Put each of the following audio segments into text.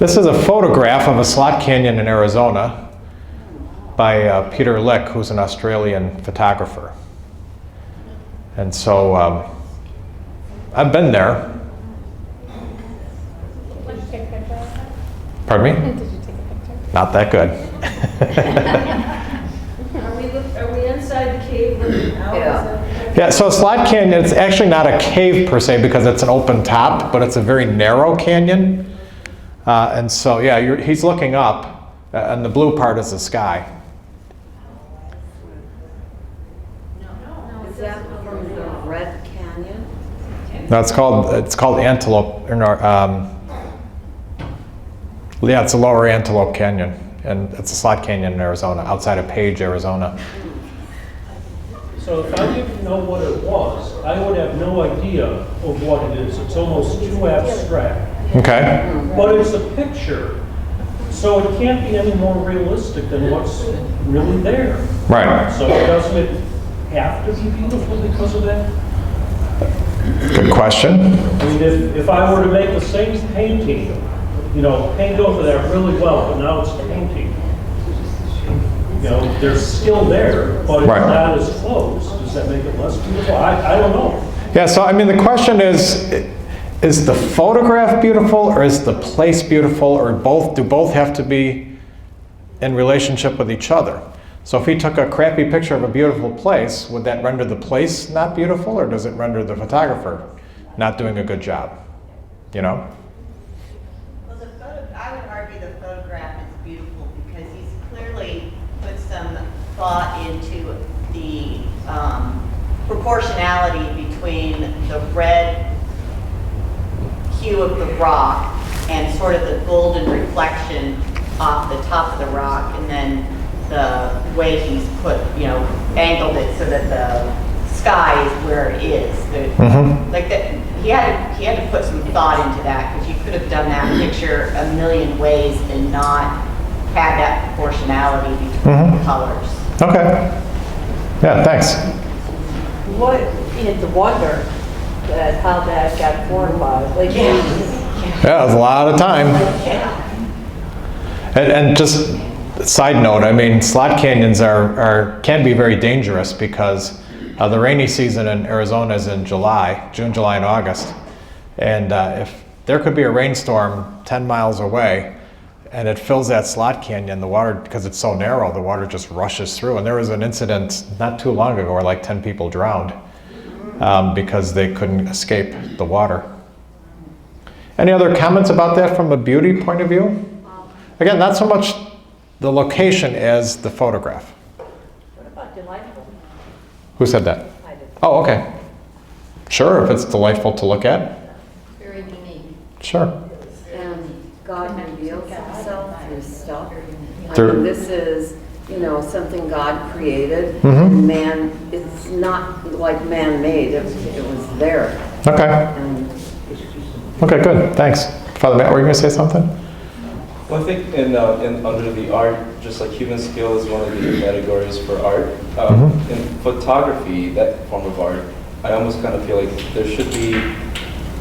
This is a photograph of a slot canyon in Arizona by Peter Lick, who's an Australian photographer. And so I've been there. Did you take a picture of that? Pardon me? Did you take a picture? Not that good. Are we inside the cave looking out? Yeah. Yeah, so Slot Canyon, it's actually not a cave per se because it's an open top, but it's a very narrow canyon. And so, yeah, he's looking up, and the blue part is the sky. Is that from the Red Canyon? No, it's called Antelope. Yeah, it's a Lower Antelope Canyon, and it's a slot canyon in Arizona, outside of Page, Arizona. So if I didn't know what it was, I would have no idea of what it is. It's almost too abstract. Okay. But it's a picture, so it can't be any more realistic than what's really there. Right. So doesn't it have to be beautiful because of that? Good question. I mean, if I were to make the same painting, paint over that really well, but now it's painting. There's skill there, but it's Right. not as close. Does that make it less beautiful? I don't know. Yeah, so I mean, the question is the photograph beautiful, or is the place beautiful, or both? Do both have to be in relationship with each other? So if he took a crappy picture of a beautiful place, would that render the place not beautiful, or does it render the photographer not doing a good job? Well, I would argue the photograph is beautiful because he's clearly put some thought into the proportionality between the red hue of the rock and sort of the golden reflection off the top of the rock, and then the way he's angled it so that the sky is where it is. Like that, he had to put some thought into that, because you could have done that picture a million ways and not had that proportionality between the colors. Okay. Yeah, thanks. What, it's a wonder that how that got fortified. Like, Yeah, it was a lot of time. And just side note, I mean, slot canyons can be very dangerous because the rainy season in Arizona is in June, July, and August. And if there could be a rainstorm 10 miles away and it fills that slot canyon, the water, because it's so narrow, the water just rushes through. And there was an incident not too long ago where like 10 people drowned because they couldn't escape the water. Any other comments about that from a beauty point of view? Again, not so much the location as the photograph. what about delightful? Who said that? I did. Oh, okay. Sure, if it's delightful to look at. Very unique. Sure. And God reveals himself through stuff. Through- This is, something God created. Mhm. And man, it's not like man-made, it was there. Okay. And Okay, good. Thanks. Father Matt, were you going to say something? Well, I think in under the art, just like human skill is one of the categories for art. In photography, that form of art, I almost kind of feel like there should be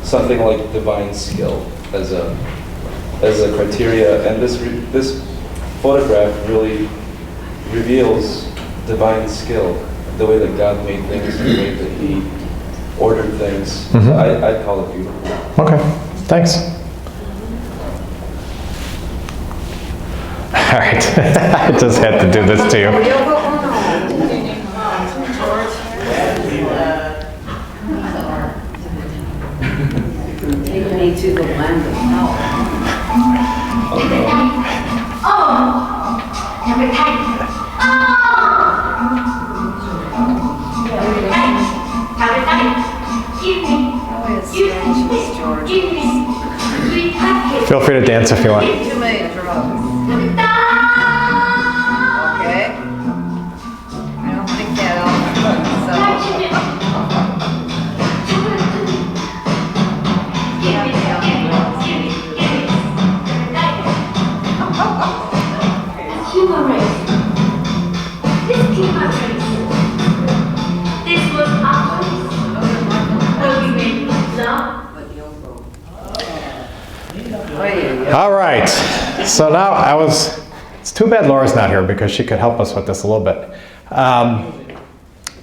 something like divine skill as a criteria, and this photograph really reveals divine skill, the way that God made things, the way that He ordered things. Mhm. I'd call it beautiful. Okay, thanks. All right, I just had to do this to you. take me to the land of Feel free to dance if you want. Too many drugs. Okay? I don't think that Human race. This human race. This was our race. Where we made love. Oye, All right. So now it's too bad Laura's not here because she could help us with this a little bit.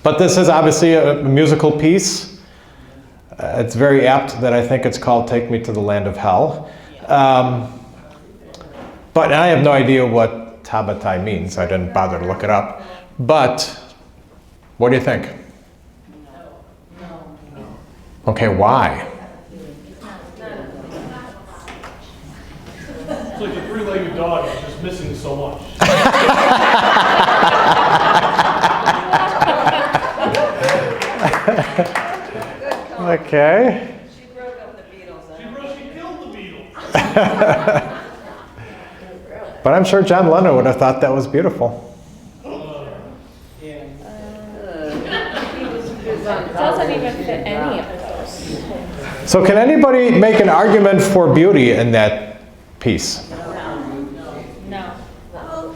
But this is obviously a musical piece. It's very apt that I think it's called Take Me to the Land of Hell. But I have no idea what Tabatai means. I didn't bother to look it up. But what do you think? Okay, why? It's like a three-legged dog, it's just missing so much. Okay. She broke up the Beatles. She killed the Beatles. But I'm sure John Lennon would have thought that was beautiful. It doesn't even fit any of those. So can anybody make an argument for beauty in that piece? No.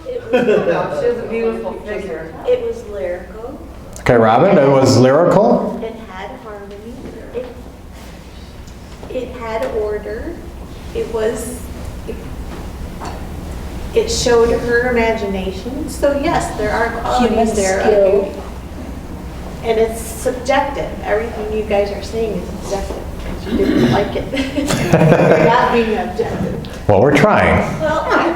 She was a beautiful figure. It was lyrical, Okay, Robin, it was lyrical. it had harmony, it had order, it showed her imagination. So yes, there are qualities there of beauty. And it's subjective. Everything you guys are saying is subjective. Because you didn't like it. You're not being objective. Well, we're trying. Well, I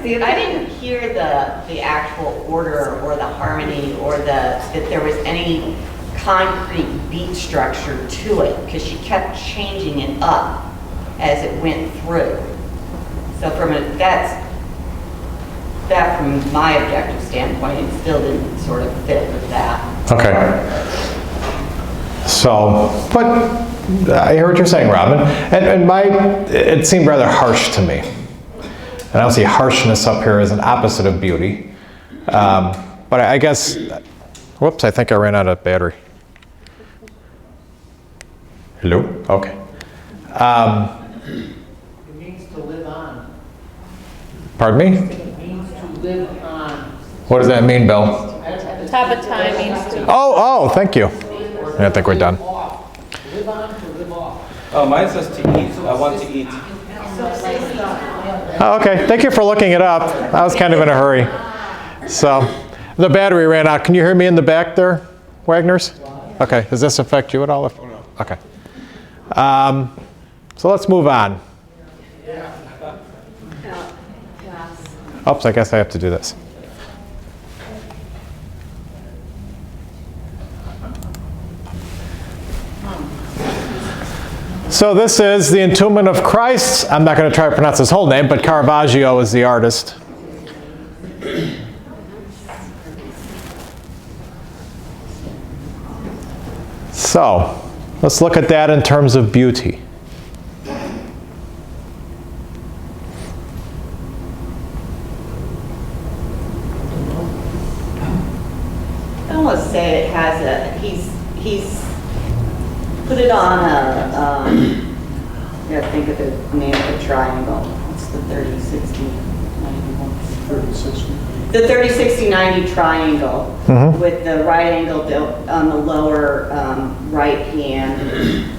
didn't hear the actual order or the harmony or that there was any concrete beat structure to it because she kept changing it up as it went through. So that from my objective standpoint, it still didn't sort of fit with that. Okay. So, but I hear what you're saying, Robin. And it seemed rather harsh to me. And I don't see harshness up here as an opposite of beauty. But I guess, whoops, I think I ran out of battery. Hello? Okay. It means to live on. Pardon me? It means to live on. What does that mean, Bill? Tabatai means to. Oh, thank you. I think we're done. Live on to live off. Oh, mine says to eat. I want to eat. Oh, okay, thank you for looking it up. I was kind of in a hurry. So, the battery ran out. Can you hear me in the back there, Wagners? Okay, does this affect you at all? Okay. So let's move on. Oops, I guess I have to do this. So this is the Entombment of Christ. I'm not going to try to pronounce his whole name, but Caravaggio is the artist. So let's look at that in terms of beauty. I almost say it has he's put it on I gotta think of the name of the triangle. What's the 30, 60, 91? 30-60. The 30-60-90 triangle with the right angle on the lower right hand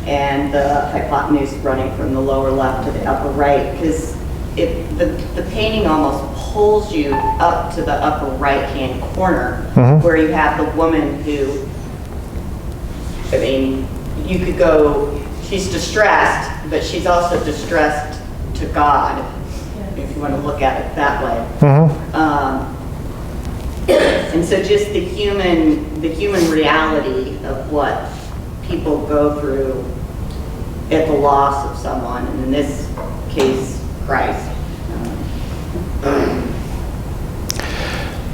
and the hypotenuse running from the lower left to the upper right, because the painting almost pulls you up to the upper right hand corner where you have the woman who, I mean, you could go, she's distressed, but she's also distressed to God, if you want to look at it that way. And so just the human reality of what people go through at the loss of someone, and in this case, Christ.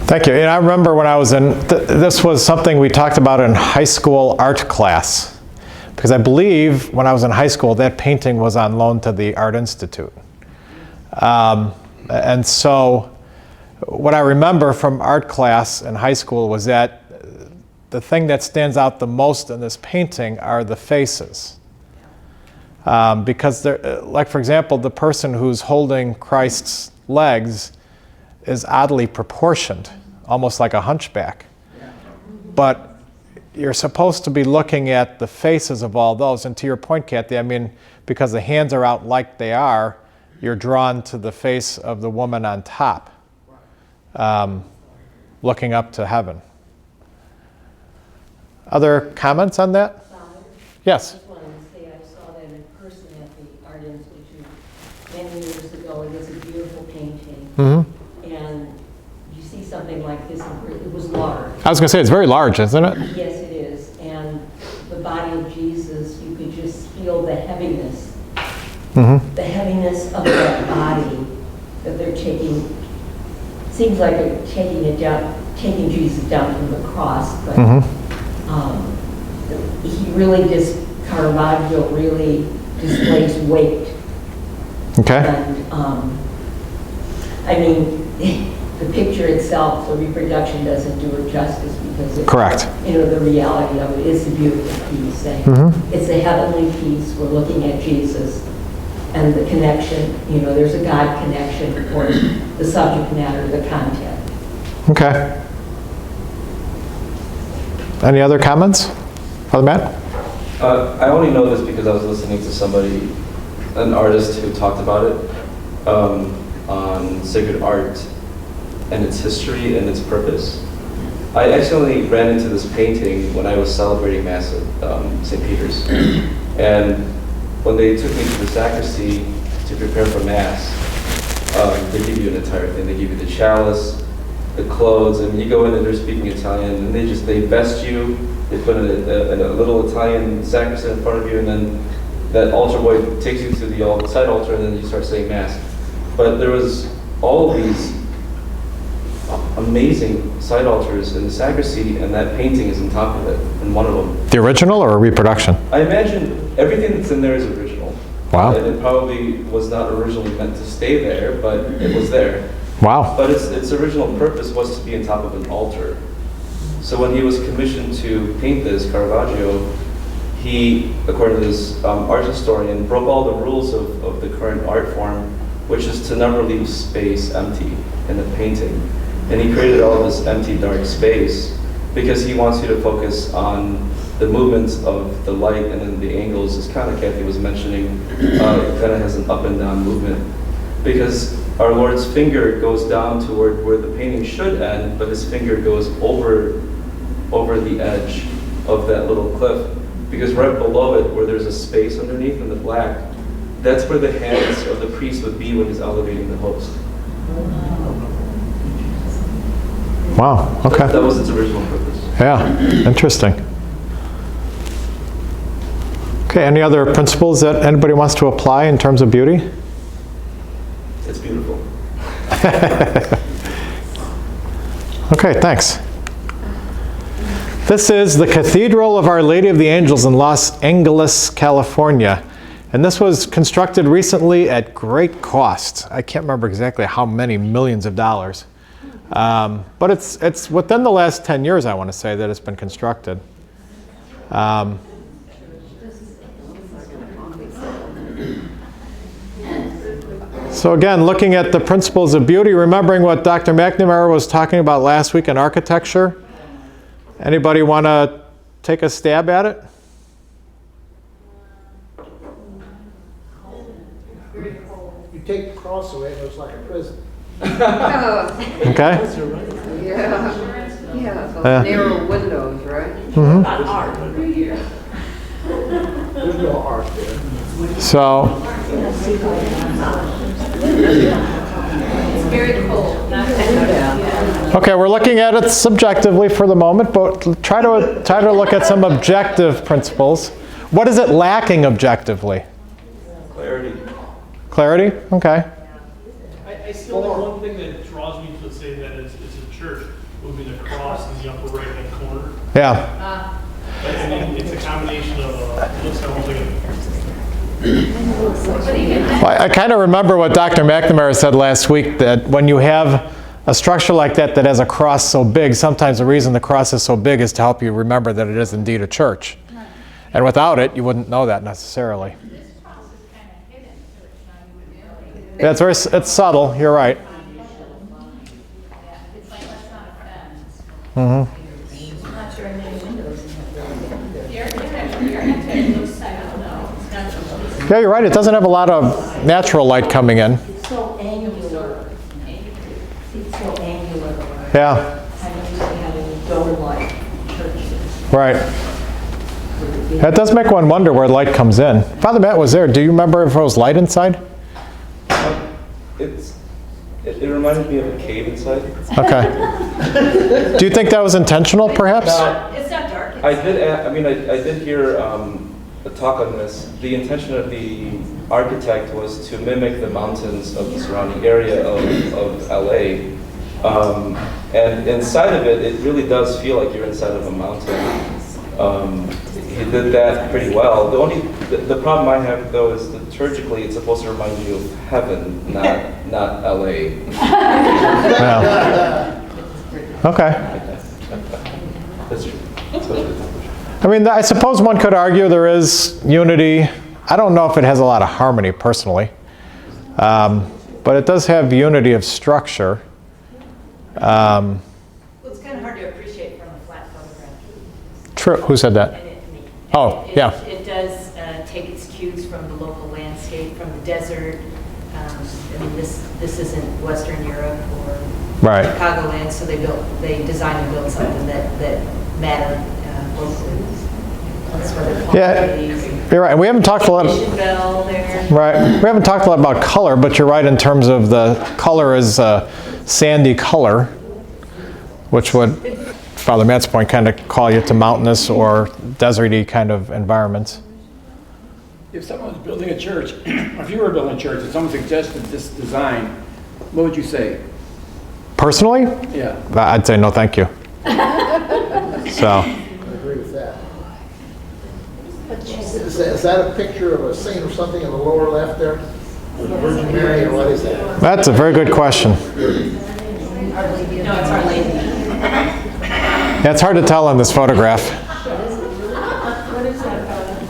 Thank you. And I remember when I was in, this was something we talked about in high school art class. Because I believe when I was in high school, that painting was on loan to the Art Institute. And so what I remember from art class in high school was that the thing that stands out the most in this painting are the faces. Because, like for example, the person who's holding Christ's legs is oddly proportioned, almost like a hunchback. But you're supposed to be looking at the faces of all those. And to your point, Kathy, I mean, because the hands are out like they are, you're drawn to the face of the woman on top, looking up to heaven. Other comments on that? Yes. I just wanted to say I saw that in person at the Art Institute many years ago. It was a beautiful painting. Mm-hmm. And you see something like this, it was large. I was going to say, it's very large, isn't it? Yes, it is. And the body of Jesus, you could just feel the heaviness. Mm-hmm. The heaviness of that body that they're taking. Seems like they're taking it down, taking Jesus down from the cross, but he really Caravaggio really displays weight. Okay. And I mean, the picture itself, the reproduction doesn't do it justice because it, Correct. You know, the reality of it is a beautiful piece. It's a heavenly piece. We're looking at Jesus and the connection. You know, there's a God connection for the subject matter, the content. Okay. Any other comments? Father Matt? I only know this because I was listening to somebody, an artist who talked about it on sacred art and its history and its purpose. I accidentally ran into this painting when I was celebrating Mass at St. Peter's. And when they took me to the sacristy to prepare for Mass, they give you an entire thing. They give you the chalice, the clothes, and you go in and they're speaking Italian, and they vest you. They put a little Italian sacristan in front of you, and then that altar boy takes you to the side altar, and then you start saying Mass. But there was all of these amazing side altars in the sacristy, and that painting is on top of it, in one of them. The original or a reproduction? I imagine everything that's in there is original. Wow. And it probably was not originally meant to stay there, but it was there. Wow. But its original purpose was to be on top of an altar. So when he was commissioned to paint this, Caravaggio, he, according to this art historian, broke all the rules of the current art form, which is to never leave space empty in the painting. And he created all this empty, dark space because he wants you to focus on the movements of the light and then the angles, as kind of Kathy was mentioning, it kind of has an up and down movement. Because our Lord's finger goes down toward where the painting should end, but his finger goes over the edge of that little cliff. Because right below it, where there's a space underneath in the black, that's where the hands of the priest would be when he's elevating the host. Wow, okay. That was its original purpose. Yeah, interesting. Okay, any other principles that anybody wants to apply in terms of beauty? It's beautiful. Okay, thanks. This is the Cathedral of Our Lady of the Angels in Los Angeles, California. And this was constructed recently at great cost. I can't remember exactly how many millions of dollars. But it's within the last 10 years, I want to say, that it's been constructed. So again, looking at the principles of beauty, remembering what Dr. McNamara was talking about last week in architecture. Anybody want to take a stab at it? You take the cross away, it looks like a prison. Okay. Yeah, those narrow windows, right? Mm-hmm. There's no art there. So, It's very cold. okay, we're looking at it subjectively for the moment, but try to look at some objective principles. What is it lacking objectively? Clarity. Clarity? Okay. I still think one thing that draws me to say that is a church would be the cross in the upper right-hand corner. Yeah. I mean, it's a combination of, looks almost like I kind of remember what Dr. McNamara said last week, that when you have a structure like that that has a cross so big, sometimes the reason the cross is so big is to help you remember that it is indeed a church. And without it, you wouldn't know that necessarily. Yeah, it's subtle, you're right. Mm-hmm. Yeah, you're right. It doesn't have a lot of natural light coming in. It's so angular. It's so angular. Yeah, I'm used to having dome-like churches. right. That does make one wonder where light comes in. Father Matt was there. Do you remember if there was light inside? It reminded me of a cave inside. Okay. Do you think that was intentional, perhaps? It's not dark. I did hear a talk on this. The intention of the architect was to mimic the mountains of the surrounding area of LA. And inside of it, it really does feel like you're inside of a mountain. He did that pretty well. The problem I have though is liturgically it's supposed to remind you of heaven, not LA. Yeah. Okay. That's true. I mean, I suppose one could argue there is unity. I don't know if it has a lot of harmony personally, but it does have unity of structure. Well, it's kind of hard to appreciate from a flat photograph. True. Who said that? Oh, yeah. It does take its cues from the local landscape, from the desert. I mean, this isn't Western Europe or Right. Chicagoland, so they designed and built something that mattered locally. That's where they're Yeah, trees. you're right. We haven't talked a lot. Mission Bell there. Right. We haven't talked a lot about color, but you're right in terms of the color is sandy color, which would, Father Matt's point, kind of call you to mountainous or deserty kind of environments. If someone was building a church, or if you were building a church and someone suggested this design, what would you say? Personally, Yeah. I'd say no, thank you. So, I agree with that. Is that a picture of a saint or something in the lower left there? The Virgin Mary, or what is that? that's a very good question. No, it's Our Lady. Yeah, it's hard to tell on this photograph.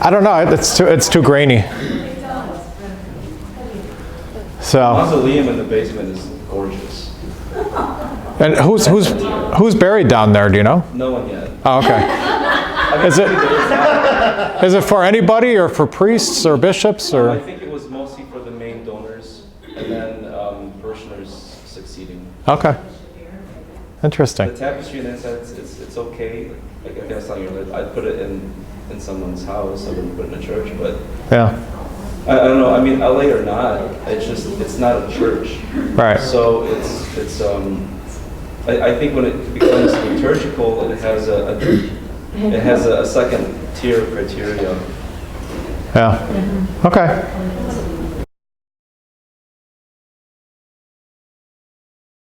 I don't know. It's too grainy. So, Mausoleum in the basement is gorgeous. and who's buried down there? Do you know? No one yet. Oh, okay. Is it for anybody or for priests or bishops I or? think it was mostly for the main donors and then parishioners succeeding. Okay. Interesting. The tapestry and inside, it's okay. Like I was telling you, I'd put it in someone's house. I wouldn't put it in a church, but Yeah. I don't know. I mean, LA or not, it's not a church. Right. So I think when it becomes liturgical, it has a second tier of criteria. Yeah. Okay.